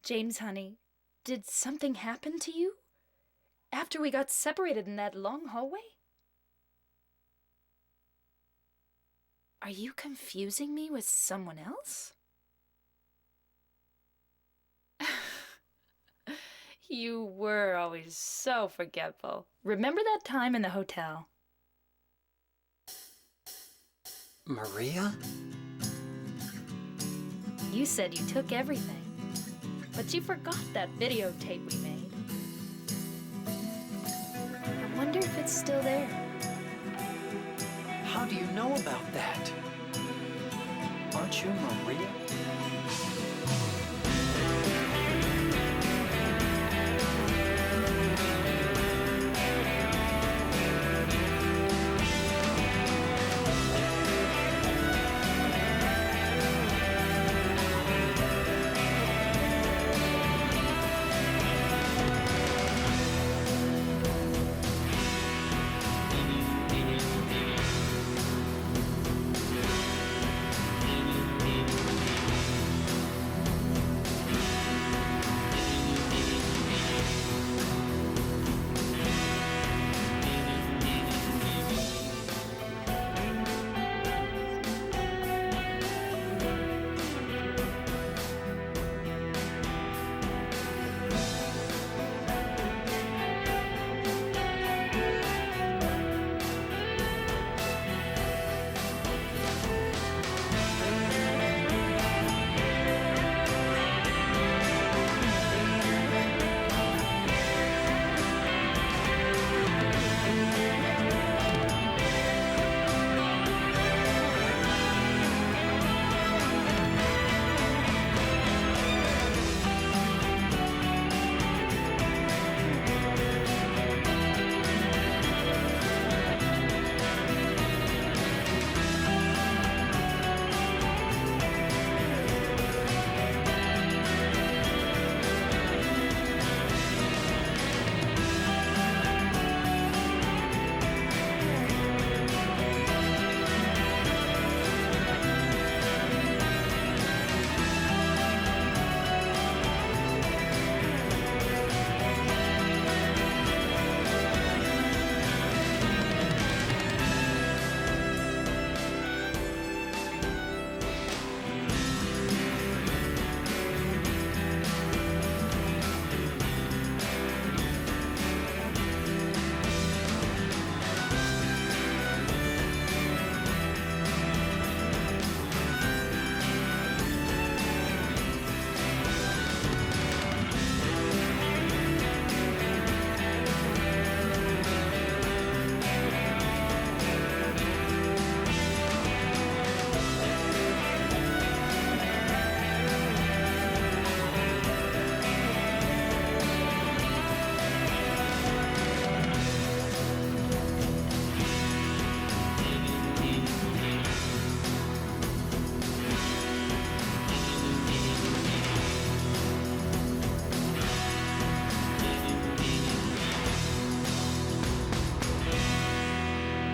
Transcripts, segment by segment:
James, honey, did something happen to you? After we got separated in that long hallway? Are you confusing me with someone else? You were always so forgetful. Remember that time in the hotel? Maria? You said you took everything, but you forgot that videotape we made. I wonder if it's still there. How do you know about that? Aren't you Maria?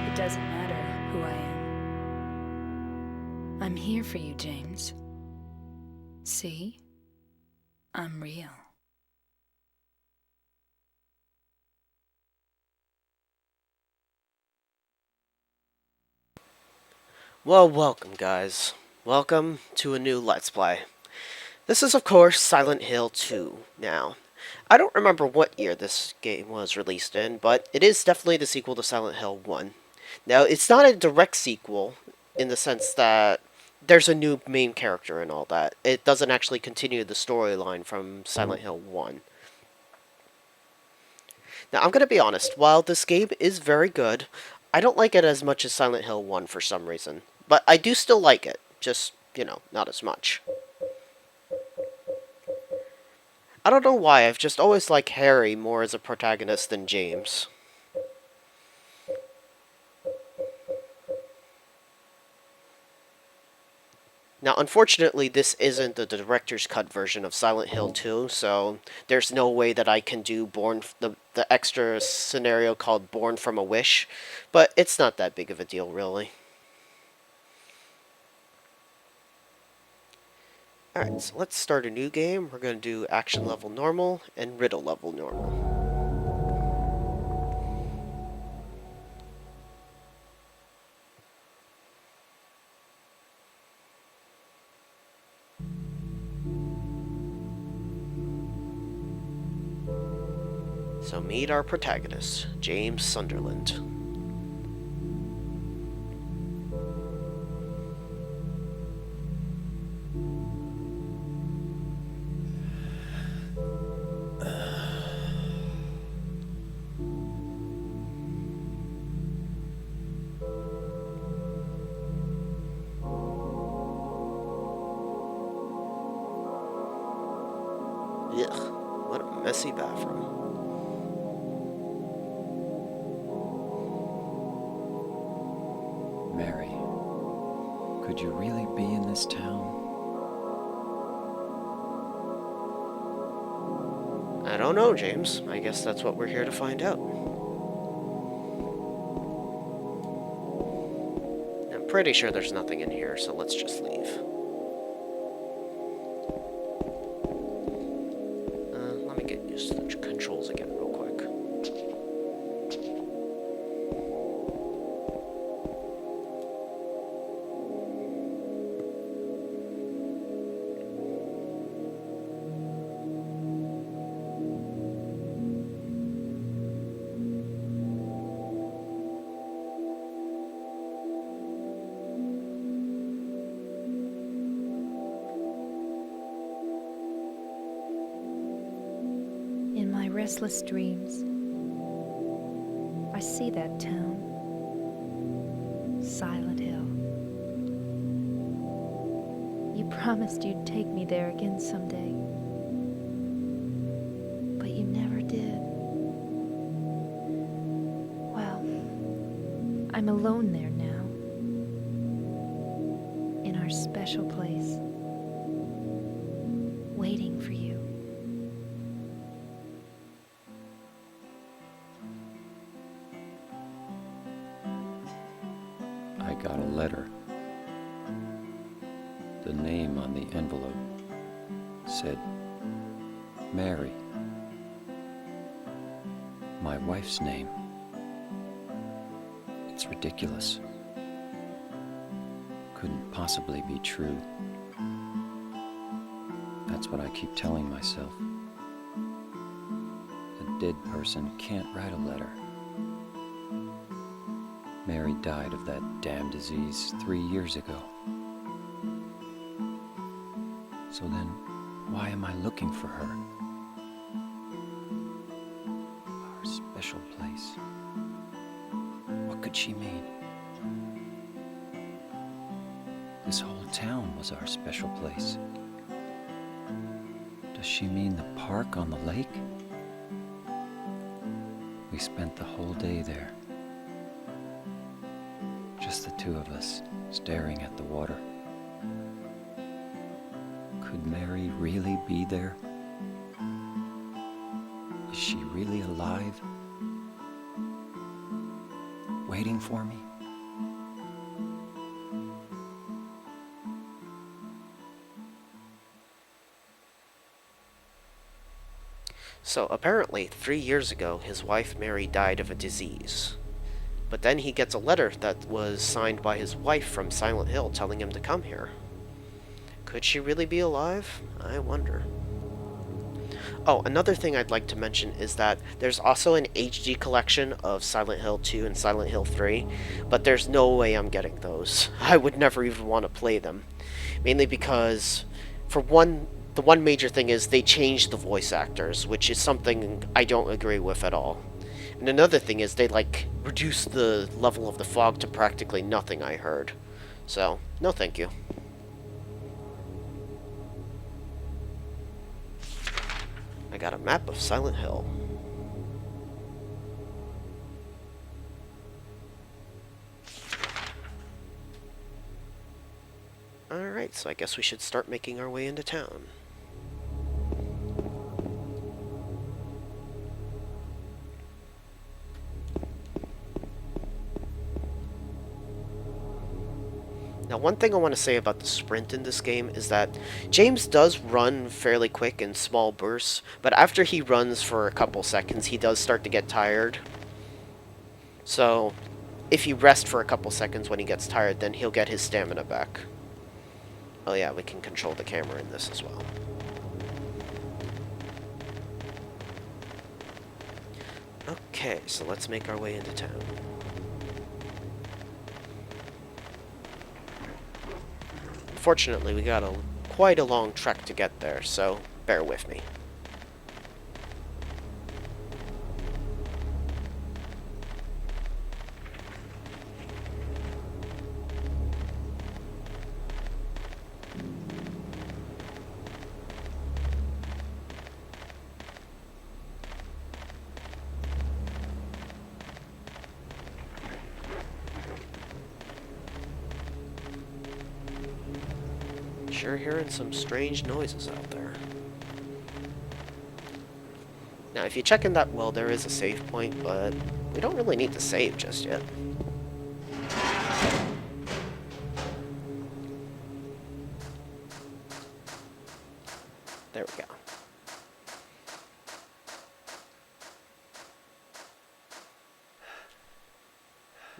It doesn't matter who I am. I'm here for you, James. See? I'm real. Well, welcome guys. Welcome to a new Let's Play. This is of course Silent Hill 2 now. I don't remember what year this game was released in, but it is definitely the sequel to Silent Hill 1. Now, it's not a direct sequel in the sense that there's a new main character and all that. It doesn't actually continue the storyline from Silent Hill 1. Now, I'm going to be honest, while this game is very good, I don't like it as much as Silent Hill 1 for some reason. But I do still like it. Just, not as much. I don't know why, I've just always liked Harry more as a protagonist than James. Now, unfortunately, this isn't the director's cut version of Silent Hill 2, so there's no way that I can do the extra scenario called Born from a Wish, but it's not that big of a deal, really. Alright, so let's start a new game. We're going to do action level normal and riddle level normal. So meet our protagonist, James Sunderland. Ugh, what a messy bathroom. Mary, could you really be in this town? I don't know, James. I guess that's what we're here to find out. I'm pretty sure there's nothing in here, so let's just leave. Let me get used to the controls again real quick. In my restless dreams, I see that town, Silent Hill. You promised you'd take me there again someday, but you never did. Well, I'm alone there now, in our special place, waiting for you. I got a letter. The name on the envelope said, Mary. My wife's name. It's ridiculous. Couldn't possibly be true. That's what I keep telling myself. A dead person can't write a letter. Mary died of that damn disease 3 years ago. So then, why am I looking for her? Our special place. What could she mean? This whole town was our special place. Does she mean the park on the lake? We spent the whole day there. Just the two of us, staring at the water. Could Mary really be there? Is she really alive? Waiting for me? So apparently, 3 years ago, his wife Mary died of a disease. But then he gets a letter that was signed by his wife from Silent Hill telling him to come here. Could she really be alive? I wonder. Oh, another thing I'd like to mention is that there's also an HD collection of Silent Hill 2 and Silent Hill 3, but there's no way I'm getting those. I would never even want to play them. Mainly because, for one, the one major thing is they changed the voice actors, which is something I don't agree with at all. And another thing is they, like, reduce the level of the fog to practically nothing, I heard. So, no thank you. I got a map of Silent Hill. Alright, so I guess we should start making our way into town. Now, one thing I want to say about the sprint in this game is that James does run fairly quick in small bursts, but after he runs for a couple seconds, he does start to get tired. So, if you rest for a couple seconds when he gets tired, then he'll get his stamina back. Oh yeah, we can control the camera in this as well. Okay, so let's make our way into town. Unfortunately, we got quite a long trek to get there, so bear with me. Sure hearing some strange noises out there. Now, if you check in that well, there is a save point, but we don't really need to save just yet. There we go.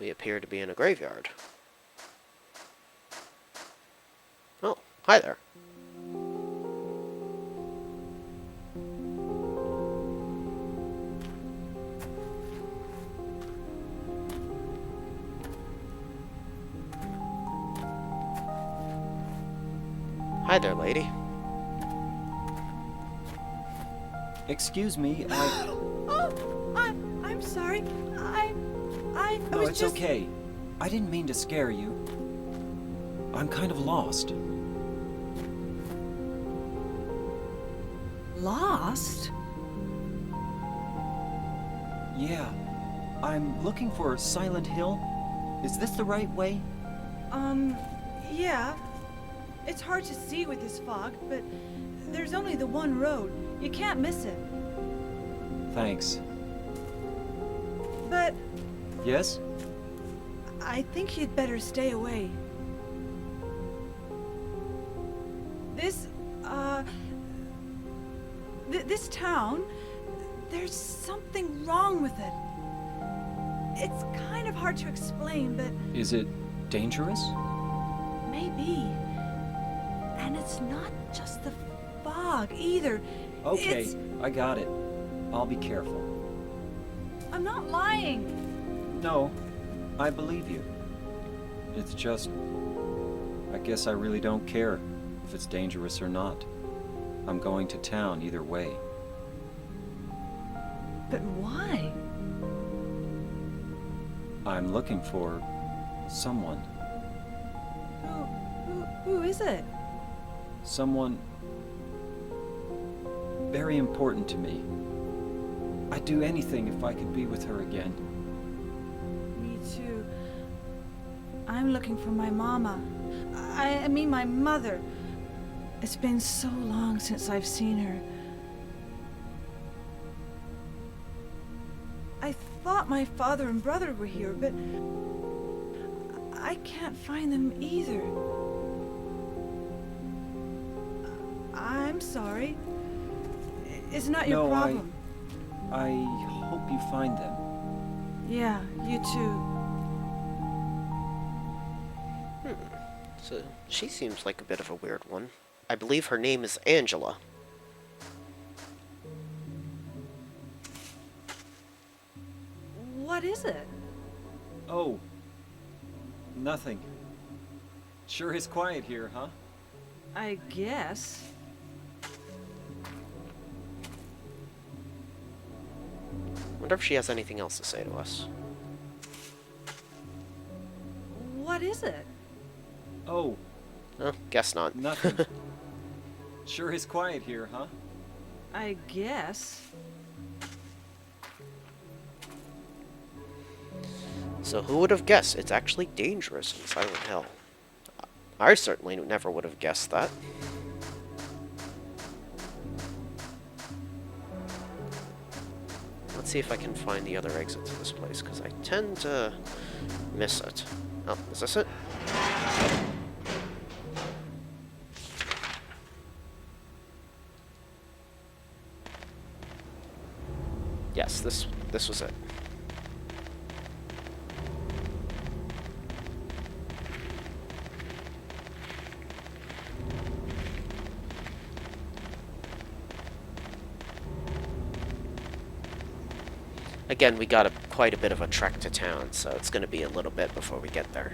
We appear to be in a graveyard. Oh, hi there. Hi there, lady. Excuse me, Oh, I'm sorry. I No, was it's just... okay. I didn't mean to scare you. I'm kind of lost. Lost? Yeah. I'm looking for Silent Hill. Is this the right way? Yeah. It's hard to see with this fog, but there's only the one road. You can't miss it. Thanks. But Yes? I think you'd better stay away. This, this town, there's something wrong with it. It's kind of hard to explain, but Is it dangerous? maybe. And it's not just the fog either. Okay, It's... I got it. I'll be careful. I'm not lying. No, I believe you. It's just... I guess I really don't care if it's dangerous or not. I'm going to town either way. But why? I'm looking for someone. Who is it? Someone very important to me. I'd do anything if I could be with her again. Me too. I'm looking for my mama. I mean my mother. It's been so long since I've seen her. I thought my father and brother were here, but I can't find them either. I'm sorry. It's not your No, problem. I hope you find them. Yeah, you too. So, she seems like a bit of a weird one. I believe her name is Angela. What is it? Oh, nothing. Sure is quiet here, huh? I guess. Wonder if she has anything else to say to us. What is it? Oh, Oh, guess not. nothing. Sure is quiet here, huh? I guess. So who would have guessed it's actually dangerous in Silent Hill? I certainly never would have guessed that. Let's see if I can find the other exit to this place, because I tend to miss it. Oh, is this it? Yes, this was it. Again, we got quite a bit of a trek to town, so it's going to be a little bit before we get there.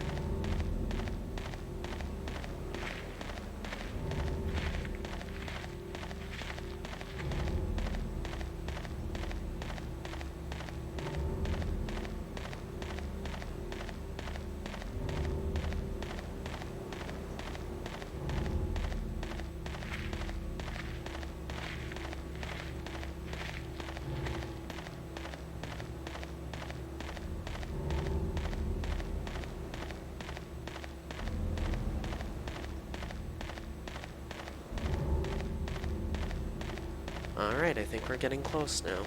Alright, I think we're getting close now.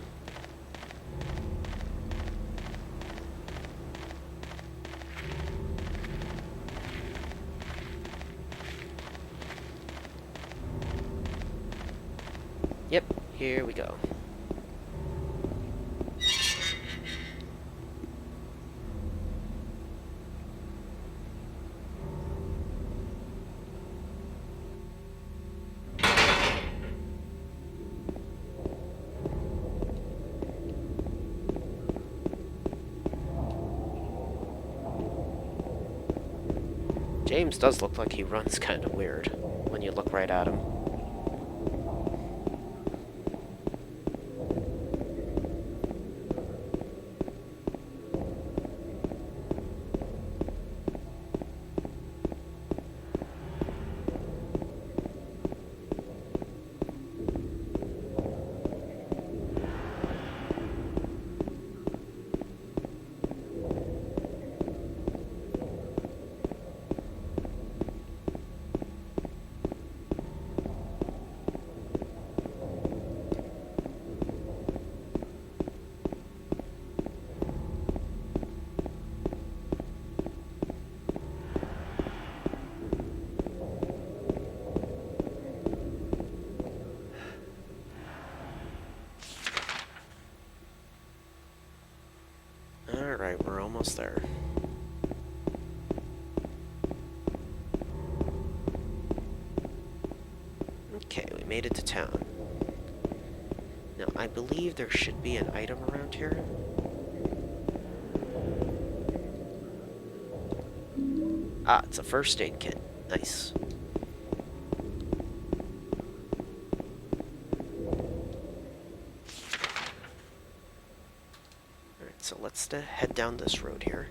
Yep, here we go. James does look like he runs kind of weird when you look right at him. Alright, we're almost there. Okay, we made it to town. Now, I believe there should be an item around here. Ah, it's a first aid kit. Nice. Alright, so let's head down this road here.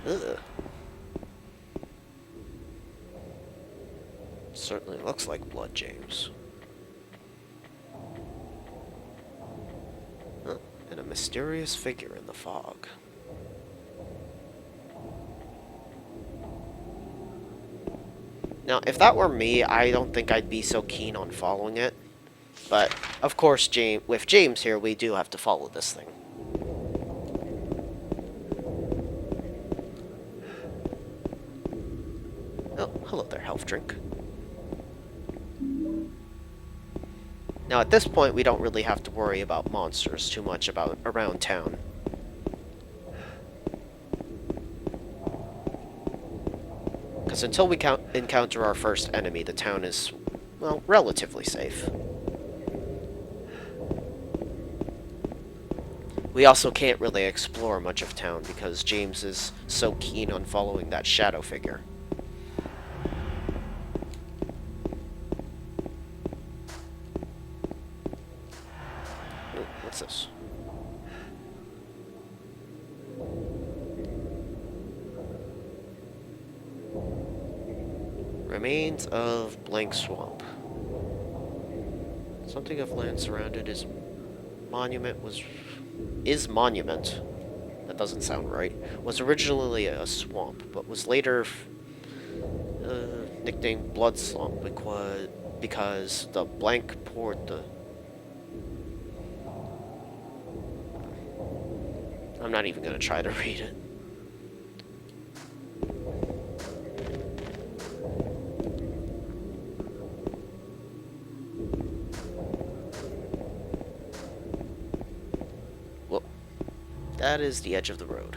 Ugh. Certainly looks like blood, James. Huh. And a mysterious figure in the fog. Now, if that were me, I don't think I'd be so keen on following it. But, of course, with James here, we do have to follow this thing. Oh, hello there, health drink. Now, at this point, we don't really have to worry about monsters too much around town. Because until we encounter our first enemy, the town is, well, relatively safe. We also can't really explore much of town because James is so keen on following that shadow figure. Ooh, what's this? Remains of Blank Swamp. Something of land surrounded is monument. That doesn't sound right. Was originally a swamp, but was later nicknamed Blood Swamp because the blank poured the. I'm not even gonna try to read it. That is the edge of the road.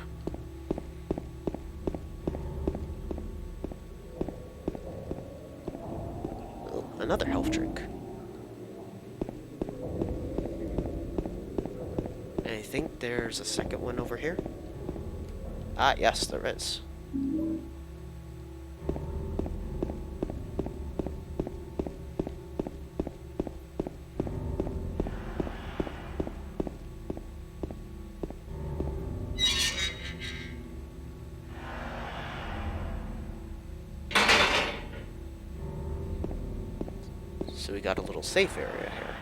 Oh, another health drink. I think there's a second one over here. Ah, yes, there is. So we got a little safe area here.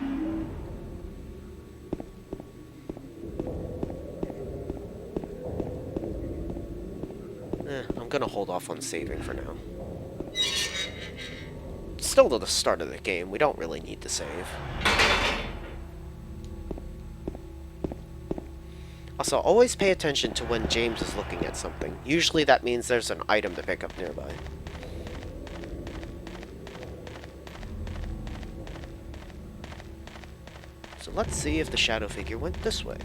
I'm gonna hold off on saving for now. Still to the start of the game, we don't really need to save. Also, always pay attention to when James is looking at something. Usually that means there's an item to pick up nearby. So let's see if the shadow figure went this way.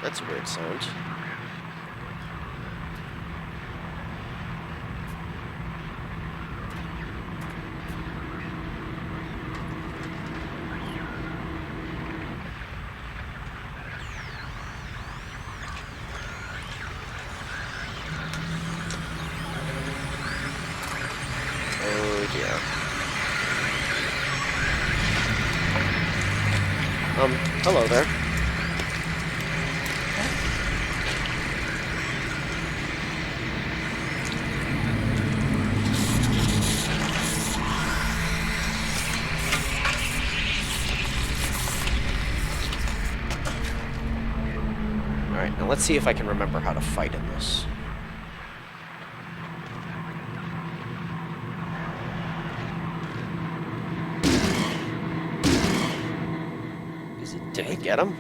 That's a weird sound. Oh dear. Hello there. Alright, now let's see if I can remember how to fight in this. Is it Did we dead? get him?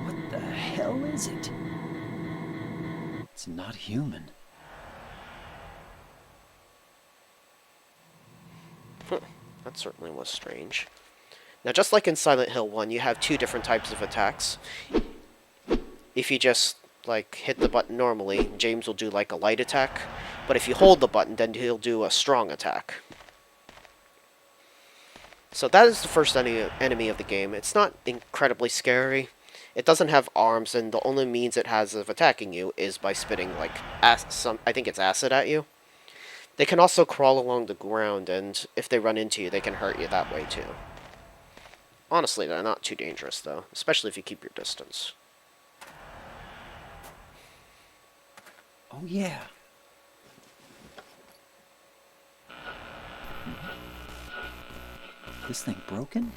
What the hell is it? It's not human. That certainly was strange. Now, just like in Silent Hill 1, you have two different types of attacks. If you just, like, hit the button normally, James will do, like, a light attack. But if you hold the button, then he'll do a strong attack. So that is the first enemy of the game. It's not incredibly scary. It doesn't have arms, and the only means it has of attacking you is by spitting, like, I think it's acid at you. They can also crawl along the ground, and if they run into you, they can hurt you that way, too. Honestly, they're not too dangerous, though, especially if you keep your distance. Oh yeah. This thing broken?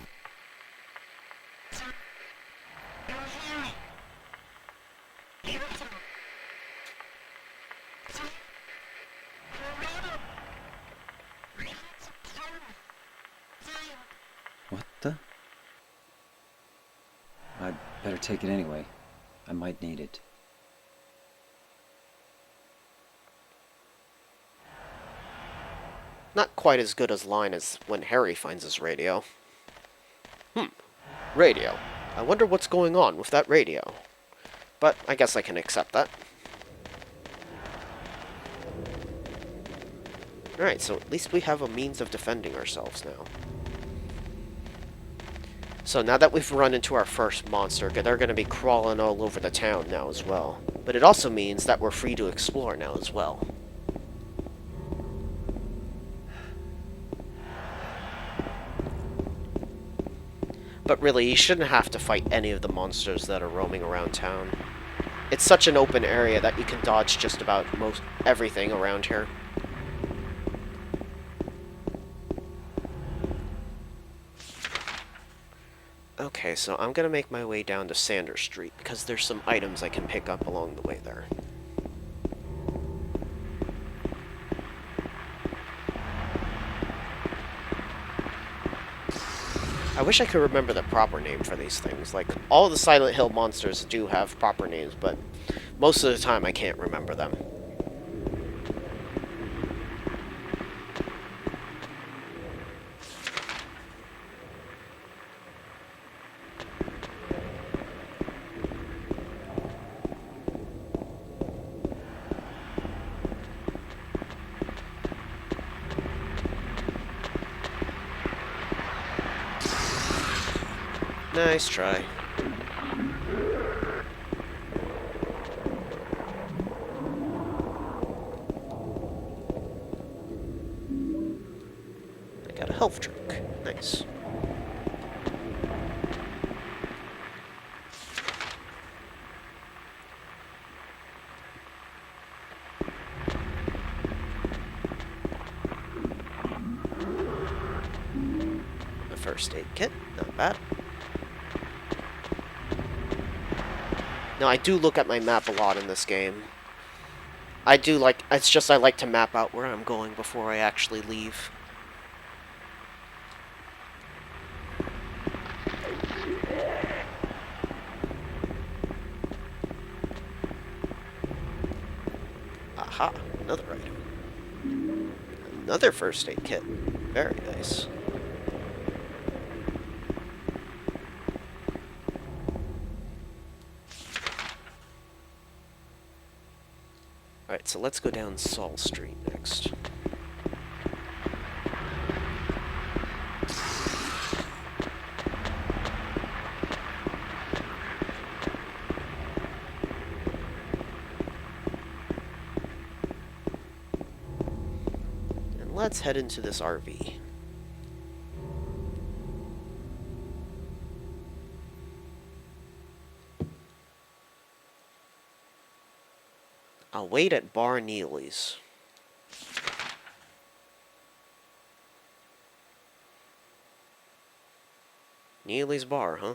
What the? I'd better take it anyway. I might need it. Not quite as good a line as when Harry finds his radio. Radio. I wonder what's going on with that radio. But I guess I can accept that. Alright, so at least we have a means of defending ourselves now. So now that we've run into our first monster, they're going to be crawling all over the town now as well. But it also means that we're free to explore now as well. But really, you shouldn't have to fight any of the monsters that are roaming around town. It's such an open area that you can dodge just about most everything around here. Okay, so I'm gonna make my way down to Sanders Street, because there's some items I can pick up along the way there. I wish I could remember the proper name for these things. Like, all the Silent Hill monsters do have proper names, but most of the time I can't remember them. Nice try. I got a health drink. Nice. A first aid kit, not bad. Now, I do look at my map a lot in this game. I do like, it's just I like to map out where I'm going before I actually leave. Aha, another item. Another first aid kit. Very nice. Alright, so let's go down Saul Street next. And let's head into this RV. I'll wait at Bar Neely's. Neely's Bar, huh?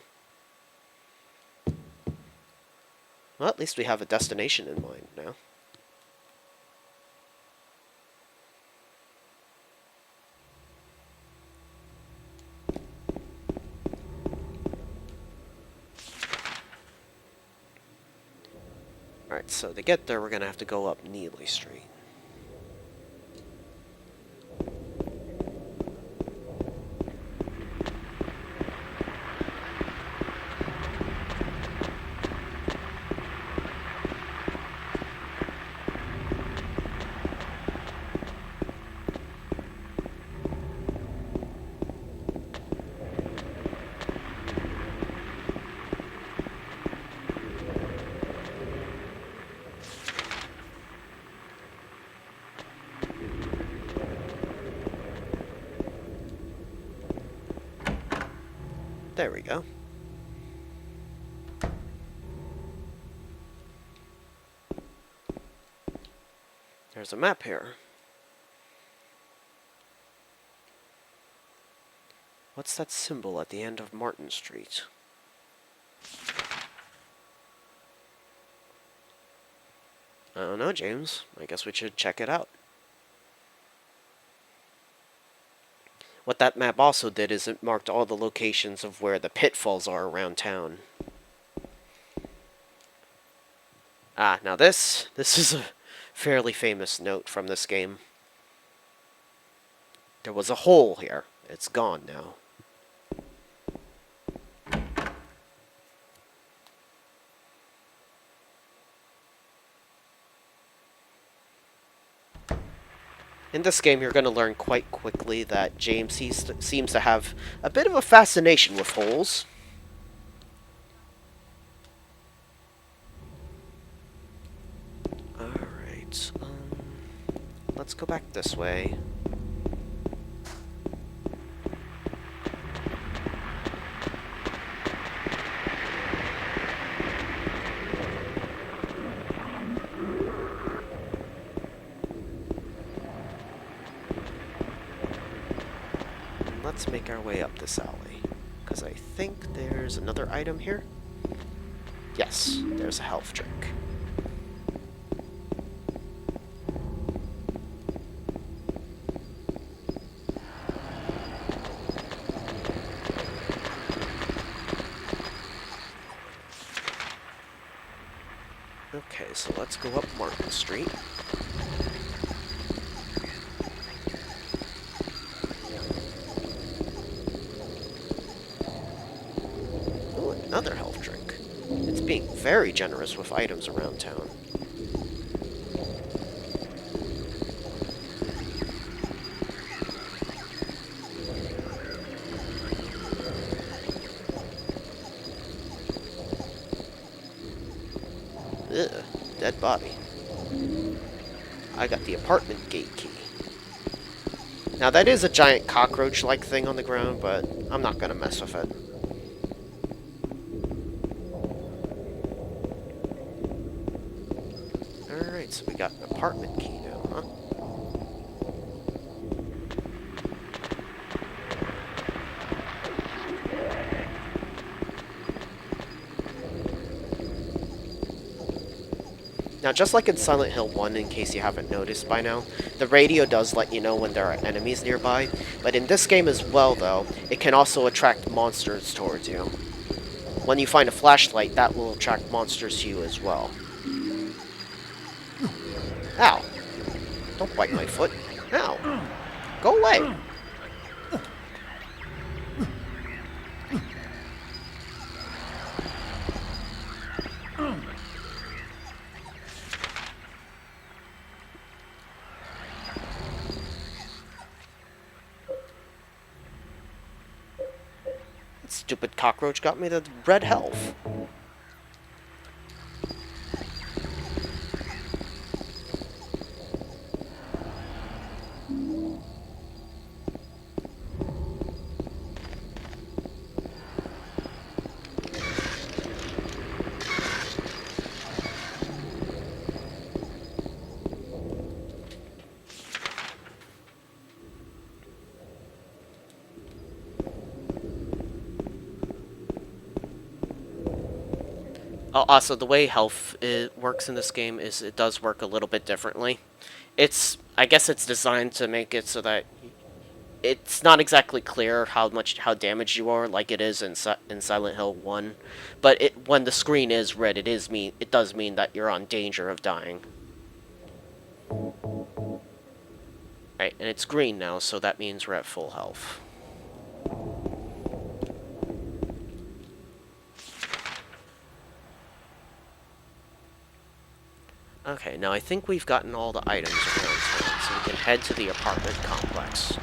Well, at least we have a destination in mind now. Alright, so to get there, we're gonna have to go up Neely Street. There we go. There's a map here. What's that symbol at the end of Martin Street? I don't know, James. I guess we should check it out. What that map also did is it marked all the locations of where the pitfalls are around town. Ah, now this is a fairly famous note from this game. There was a hole here. It's gone now. In this game, you're going to learn quite quickly that James seems to have a bit of a fascination with holes. Alright, let's go back this way. Let's make our way up this alley, because I think there's another item here. Yes, there's a health drink. Okay, so let's go up Martin Street. Ooh, another health drink. It's being very generous with items around town. Ugh, dead body. I got the apartment gate key. Now that is a giant cockroach-like thing on the ground, but I'm not gonna mess with it. Alright, so we got an apartment key now, huh? Now, just like in Silent Hill 1, in case you haven't noticed by now, the radio does let you know when there are enemies nearby, but in this game as well, though, it can also attract monsters towards you. When you find a flashlight, that will attract monsters to you as well. Ow! Don't bite my foot. Ow! Go away! Stupid cockroach got me the red health. Oh, also, the way health works in this game is it does work a little bit differently. I guess it's designed to make it so that it's not exactly clear how damaged you are, like it is in Silent Hill 1. But when the screen is red, it does mean that you're on danger of dying. Right, and it's green now, so that means we're at full health. Okay, now I think we've gotten all the items around town, so we can head to the apartment complex.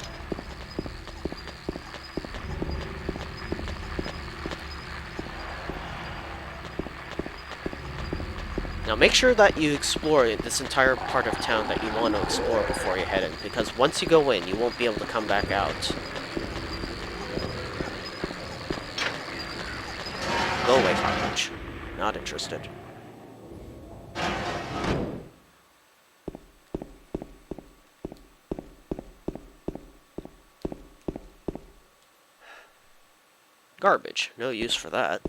Now make sure that you explore this entire part of town that you want to explore before you head in, because once you go in, you won't be able to come back out. Go away, cockroach. Not interested. Garbage. No use for that.